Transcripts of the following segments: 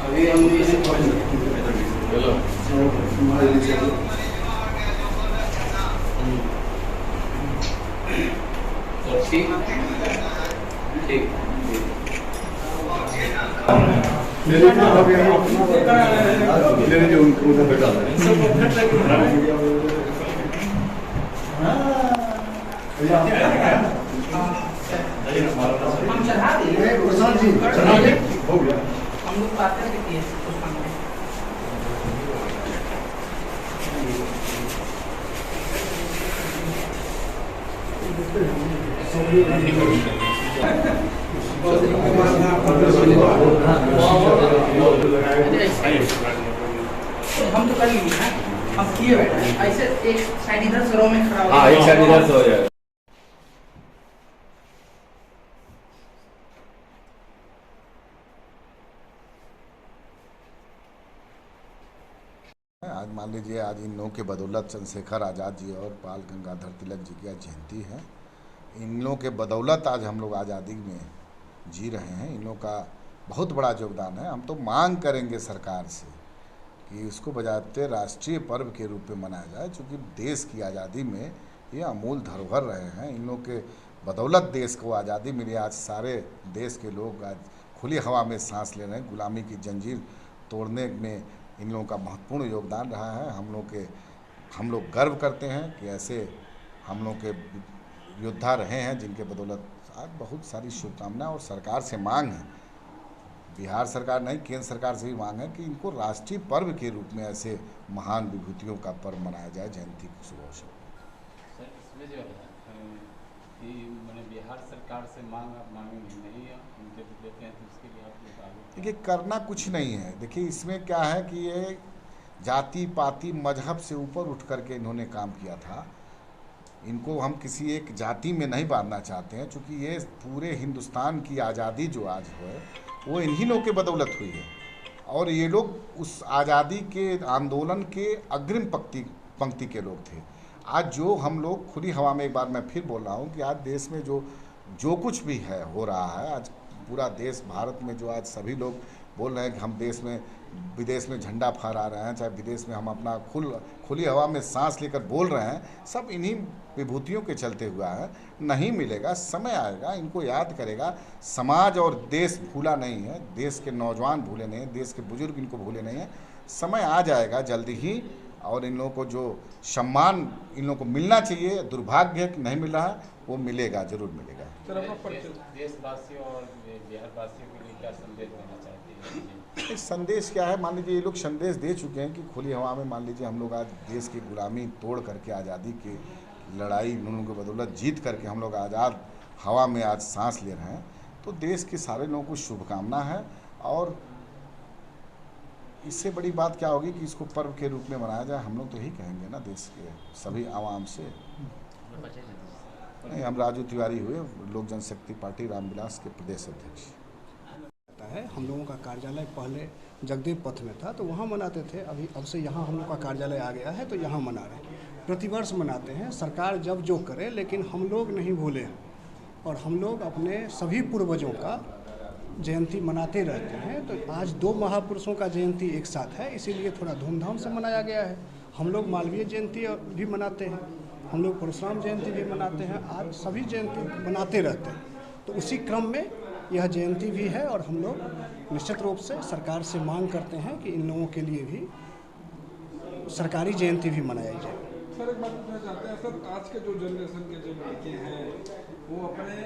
अभी हम इसे चलो ठीक ठीक जो उनको उधर बैठा हम चढ़ा दिए प्रशांत जी चढ़ा दे हो गया हम लोग बातें भी किए कुछ काम में हम तो कर लिए हैं हम किए बैठे हैं ऐसे एक साइड इधर से रो में खड़ा हो हाँ एक साइड इधर से हो जाए। आज मान लीजिए आज इन लोगों के बदौलत चंद्रशेखर आज़ाद जी और बाल गंगाधर तिलक जी की आज जयंती है। इन लोगों के बदौलत आज हम लोग आज़ादी में जी रहे हैं। इन लोगों का बहुत बड़ा योगदान है। हम तो मांग करेंगे सरकार से कि इसको बजाते राष्ट्रीय पर्व के रूप में मनाया जाए, क्योंकि देश की आज़ादी में ये अमूल धरोहर रहे हैं। इन लोगों के बदौलत देश को आज़ादी मिली। आज सारे देश के लोग आज खुली हवा में सांस ले रहे हैं। गुलामी की जंजीर तोड़ने में इन लोगों का महत्वपूर्ण योगदान रहा है। हम लोग गर्व करते हैं कि ऐसे हम लोग के योद्धा रहे हैं जिनके बदौलत आज बहुत सारी शुभकामनाएं। और सरकार से मांग है, बिहार सरकार नहीं केंद्र सरकार से भी मांग है कि इनको राष्ट्रीय पर्व के रूप में ऐसे महान विभूतियों का पर्व मनाया जाए जयंती के शुभ अवसर पर। सर इसमें जो है कि मैंने बिहार सरकार से मांगेंगे नहीं है, उनके देते हैं तो उसके लिए आप लोग आगे देखिए करना कुछ नहीं है। देखिए इसमें क्या है कि ये जाति पाति मजहब से ऊपर उठ करके इन्होंने काम किया था। इनको हम किसी एक जाति में नहीं बांधना चाहते हैं, क्योंकि ये पूरे हिंदुस्तान की आज़ादी जो आज है वो इन्हीं लोग के बदौलत हुई है। और ये लोग उस आज़ादी के आंदोलन के अग्रिम पंक्ति के लोग थे। आज जो हम लोग खुली हवा में, एक बार मैं फिर बोल रहा हूँ कि आज देश में जो कुछ भी है हो रहा है, आज पूरा देश भारत में जो आज सभी लोग बोल रहे हैं कि हम देश में विदेश में झंडा फहरा रहे हैं, चाहे विदेश में हम अपना खुली हवा में सांस लेकर बोल रहे हैं, सब इन्हीं विभूतियों के चलते हुआ है। नहीं मिलेगा, समय आएगा, इनको याद करेगा समाज। और देश भूला नहीं है, देश के नौजवान भूले नहीं हैं, देश के बुजुर्ग इनको भूले नहीं हैं। समय आ जाएगा जल्दी ही, और इन लोगों को जो सम्मान इन लोगों को मिलना चाहिए, दुर्भाग्य है कि नहीं मिल रहा है, वो मिलेगा, जरूर मिलेगा। देशवासियों और बिहारवासियों के लिए क्या संदेश देना चाहते हैं? एक संदेश क्या है, मान लीजिए ये लोग संदेश दे चुके हैं कि खुली हवा में, मान लीजिए हम लोग आज देश की गुलामी तोड़ करके आज़ादी की लड़ाई इन लोगों की बदौलत जीत करके हम लोग आज़ाद हवा में आज सांस ले रहे हैं। तो देश के सारे लोगों को शुभकामना है। और इससे बड़ी बात क्या होगी कि इसको पर्व के रूप में मनाया जाए। हम लोग तो यही कहेंगे ना देश के सभी आवाम से। नहीं, हम राजू तिवारी हुए, लोक जनशक्ति पार्टी रामविलास के प्रदेश अध्यक्ष है। हम लोगों का कार्यालय पहले जगदेव पथ में था तो वहाँ मनाते थे। अब से यहाँ हम लोग का कार्यालय आ गया है तो यहाँ मना रहे हैं। प्रतिवर्ष मनाते हैं, सरकार जब जो करे, लेकिन हम लोग नहीं भूले हैं और हम लोग अपने सभी पूर्वजों का जयंती मनाते रहते हैं। तो आज दो महापुरुषों का जयंती एक साथ है, इसीलिए थोड़ा धूमधाम से मनाया गया है। हम लोग मालवीय जयंती भी मनाते हैं, हम लोग परशुराम जयंती भी मनाते हैं, आज सभी जयंती मनाते रहते हैं। तो उसी क्रम में यह जयंती भी है और हम लोग निश्चित रूप से सरकार से मांग करते हैं कि इन लोगों के लिए भी सरकारी जयंती भी मनाई जाए। सर एक बात पूछना चाहते हैं सर, आज के जो जनरेशन के जो लड़के हैं वो अपने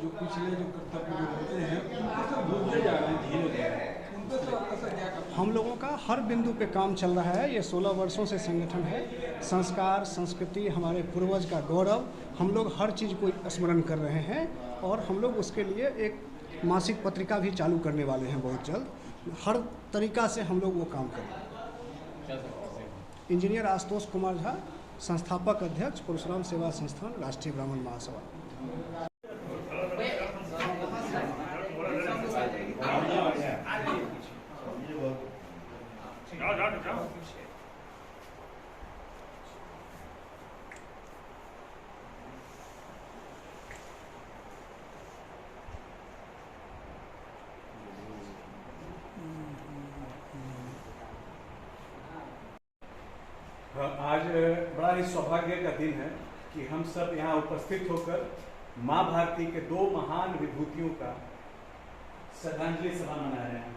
जो पिछले जो कर्तव्य जो होते हैं उनको सर भूलते जा रहे हैं धीरे धीरे, उनको सर आपका सर क्या करना? हम लोगों का हर बिंदु पे काम चल रहा है। ये 16 वर्षों से संगठन है। संस्कार, संस्कृति, हमारे पूर्वज का गौरव, हम लोग हर चीज़ को स्मरण कर रहे हैं और हम लोग उसके लिए एक मासिक पत्रिका भी चालू करने वाले हैं बहुत जल्द। हर तरीका से हम लोग वो काम करेंगे। इंजीनियर आशुतोष कुमार झा, संस्थापक अध्यक्ष परशुराम सेवा संस्थान, राष्ट्रीय ब्राह्मण महासभा। सौभाग्य का दिन है कि हम सब यहाँ उपस्थित होकर माँ भारती के दो महान विभूतियों का श्रद्धांजलि सभा मना रहे हैं,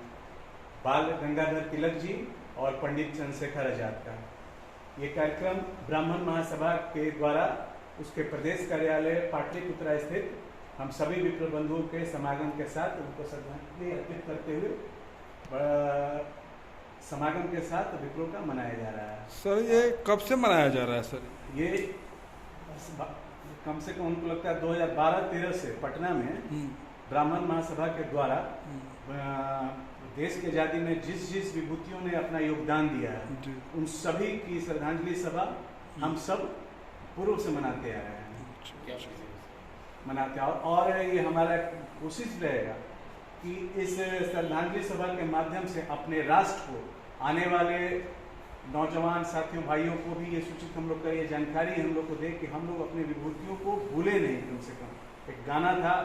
बाल गंगाधर तिलक जी और पंडित चंद्रशेखर आजाद का। ये कार्यक्रम ब्राह्मण महासभा के द्वारा उसके प्रदेश कार्यालय पाटलिपुत्रा स्थित हम सभी विप्र बंधुओं के समागम के साथ उनको श्रद्धांजलि अर्पित करते हुए समागम के साथ विप्रो का मनाया जा रहा है। सर ये कब से मनाया जा रहा है सर? ये कम से कम उनको लगता है 2012-13 से पटना में ब्राह्मण महासभा के द्वारा देश की आज़ादी में जिस जिस विभूतियों ने अपना योगदान दिया है उन सभी की श्रद्धांजलि सभा हम सब पूर्व से मनाते आ रहे हैं, मनाते और ये हमारा कोशिश रहेगा कि इस श्रद्धांजलि सभा के माध्यम से अपने राष्ट्र को, आने वाले नौजवान साथियों भाइयों को भी ये सूचित हम लोग का ये जानकारी हम लोग को दे कि हम लोग अपने विभूतियों को भूले नहीं। कम से कम एक गाना था,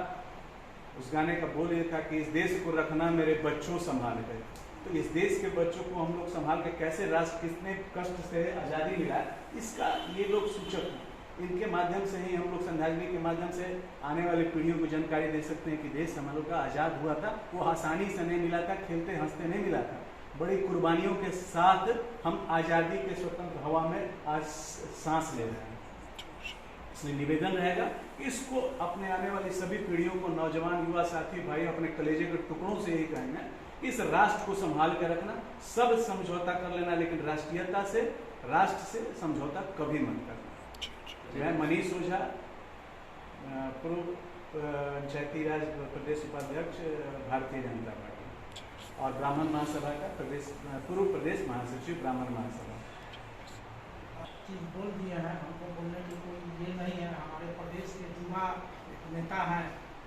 उस गाने का बोल ये था कि इस देश को रखना मेरे बच्चों संभाल कर। तो इस देश के बच्चों को हम लोग संभाल के कैसे राष्ट्र कितने कष्ट से आज़ादी मिला, इसका ये लोग सूचक हैं। इनके माध्यम से ही हम लोग श्रद्धांजलि के माध्यम से आने वाली पीढ़ियों को जानकारी दे सकते हैं कि देश हम लोग का आज़ाद हुआ था, वो आसानी से नहीं मिला था, खेलते हंसते नहीं मिला था, बड़ी कुर्बानियों के साथ हम आज़ादी के स्वतंत्र हवा में आज सांस ले रहे हैं। इसलिए निवेदन रहेगा इसको अपने आने वाली सभी पीढ़ियों को, नौजवान युवा साथी भाई अपने कलेजे के टुकड़ों से यही कहेंगे, इस राष्ट्र को संभाल कर रखना, सब समझौता कर लेना लेकिन राष्ट्रीयता से, राष्ट्र से समझौता कभी मत करना। मैं मनीष ओझा, पूर्व पंचायती राज प्रदेश उपाध्यक्ष भारतीय जनता पार्टी और ब्राह्मण महासभा का पूर्व प्रदेश महासचिव ब्राह्मण महासभा। चीज बोल दिया है, हमको बोलने की कोई ये नहीं है। हमारे प्रदेश के युवा नेता हैं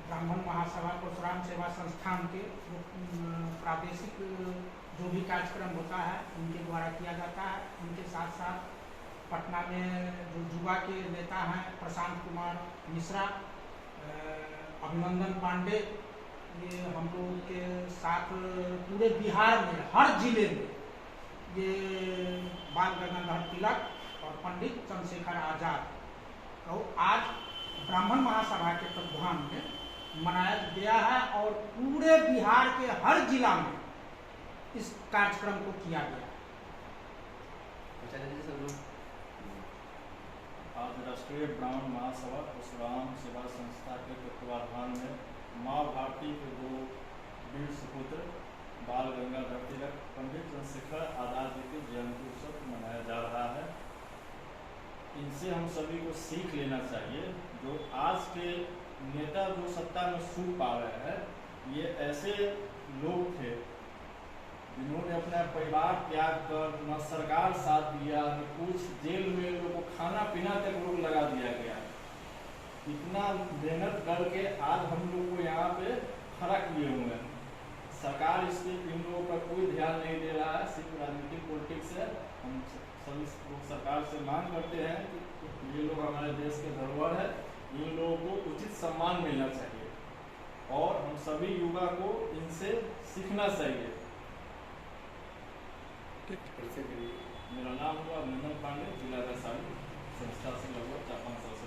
ब्राह्मण महासभा परशुराम सेवा संस्थान के, प्रादेशिक जो भी कार्यक्रम होता है उनके द्वारा किया जाता है। उनके साथ साथ पटना में जो युवा के नेता हैं प्रशांत कुमार मिश्रा, अभिनंदन पांडे, ये हम लोग के साथ पूरे बिहार में हर जिले में ये बाल गंगाधर तिलक और पंडित चंद्रशेखर आजाद को आज ब्राह्मण महासभा के तत्वाधान में मनाया गया है और पूरे बिहार के हर जिला में इस कार्यक्रम को किया गया। आज राष्ट्रीय ब्राह्मण महासभा परशुराम सेवा संस्था के तत्वाधान में माँ भारती के दो वीर सुपुत्र बाल गंगाधर तिलक पंडित चंद्रशेखर आजाद जी के जयंती उत्सव मनाया जा रहा है। इनसे हम सभी को सीख लेना चाहिए। जो आज के नेता जो सत्ता में सूख पा रहे हैं, ये ऐसे लोग थे जिन्होंने अपना परिवार त्याग कर न सरकार साथ दिया, न कुछ जेल में लोगों को खाना पीना तक लोग लगा दिया गया। इतना मेहनत करके आज हम लोग को यहाँ पे खड़ा किए हुए हैं। सरकार इसके इन लोगों पर कोई ध्यान नहीं दे रहा है, सिर्फ राजनीतिक पॉलिटिक्स है। हम सभी लोग सरकार से मांग करते हैं कि ये लोग हमारे देश के धरोहर है, इन लोगों को उचित सम्मान मिलना चाहिए और हम सभी युवा को इनसे सीखना चाहिए। मेरा नाम हुआ अभिनंदन पांडे, जिला वैशाली, संस्था से लगभग 4-5 साल से